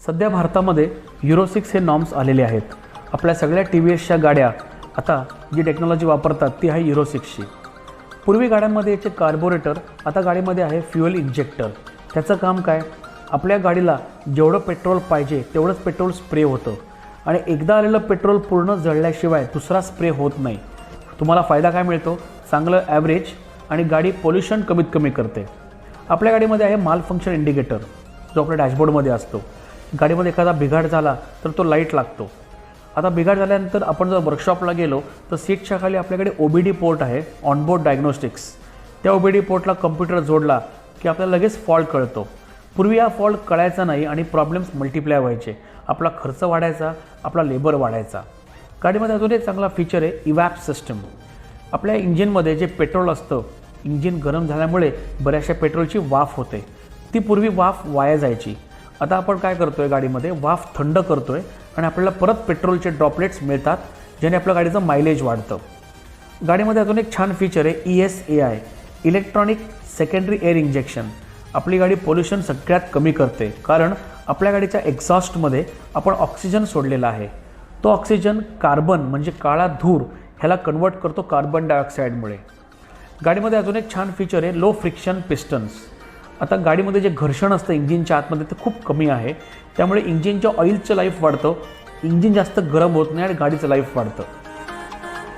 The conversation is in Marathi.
सध्या भारतामध्ये युरो 6 हे नॉर्म्स आलेले आहेत. आपल्या सगळ्या TVSच्या गाड्या आता जी टेक्नॉलॉजी वापरतात ती आहे युरो 6ची. पूर्वी गाड्यांमध्ये याचे कार्बोरेटर, आता गाडीमध्ये आहे फ्युएल इंजेक्टर. त्याचं काम काय? आपल्या गाडीला जेवढं पेट्रोल पाहिजे तेवढंच पेट्रोल स्प्रे होतं आणि एकदा आलेलं पेट्रोल पूर्ण जळल्याशिवाय दुसरा स्प्रे होत नाही. तुम्हाला फायदा काय मिळतो? चांगलं ॲव्हरेज आणि गाडी पोल्युशन कमीत कमी करते. आपल्या गाडीमध्ये आहे माल फंक्शन इंडिकेटर, जो आपल्या डॅशबोर्डमध्ये असतो. गाडीमध्ये एखादा बिघाड झाला तर तो लाईट लागतो. आता बिघाड झाल्यानंतर आपण जर वर्कशॉपला गेलो तर सीटच्या खाली आपल्याकडे OBD पोर्ट आहे, ऑनबोर्ड डायग्नोस्टिक्स. त्या OBD पोर्टला कम्प्युटर जोडला की आपल्याला लगेच फॉल्ट कळतो. पूर्वी हा फॉल्ट कळायचा नाही आणि प्रॉब्लेम्स मल्टिप्लाय व्हायचे. आपला खर्च वाढायचा, आपला लेबर वाढायचा. गाडीमध्ये अजून एक चांगला फीचर आहे इवॅप सिस्टम. आपल्या इंजिनमध्ये जे पेट्रोल असतं, इंजिन गरम झाल्यामुळे बऱ्याचशा पेट्रोलची वाफ होते. ती पूर्वी वाफ वाया जायची. आता आपण काय करतो आहे, गाडीमध्ये वाफ थंड करतो आहे आणि आपल्याला परत पेट्रोलचे ड्रॉपलेट्स मिळतात, ज्याने आपल्या गाडीचं मायलेज वाढतं. गाडीमध्ये अजून एक छान फीचर आहे ESAI, electronic secondary air injection. आपली गाडी पोल्युशन सगळ्यात कमी करते, कारण आपल्या गाडीच्या एक्झॉस्टमध्ये आपण ऑक्सिजन सोडलेला आहे. तो ऑक्सिजन कार्बन म्हणजे काळा धूर ह्याला कन्वर्ट करतो कार्बन डायऑक्साईडमुळे. गाडीमध्ये अजून एक छान फीचर आहे लो फ्रिक्शन पिस्टन्स. आता गाडीमध्ये जे घर्षण असतं इंजिनच्या आतमध्ये ते खूप कमी आहे, त्यामुळे इंजिनच्या ऑइलचं लाईफ वाढतं, इंजिन जास्त गरम होत नाही आणि गाडीचं लाईफ वाढतं.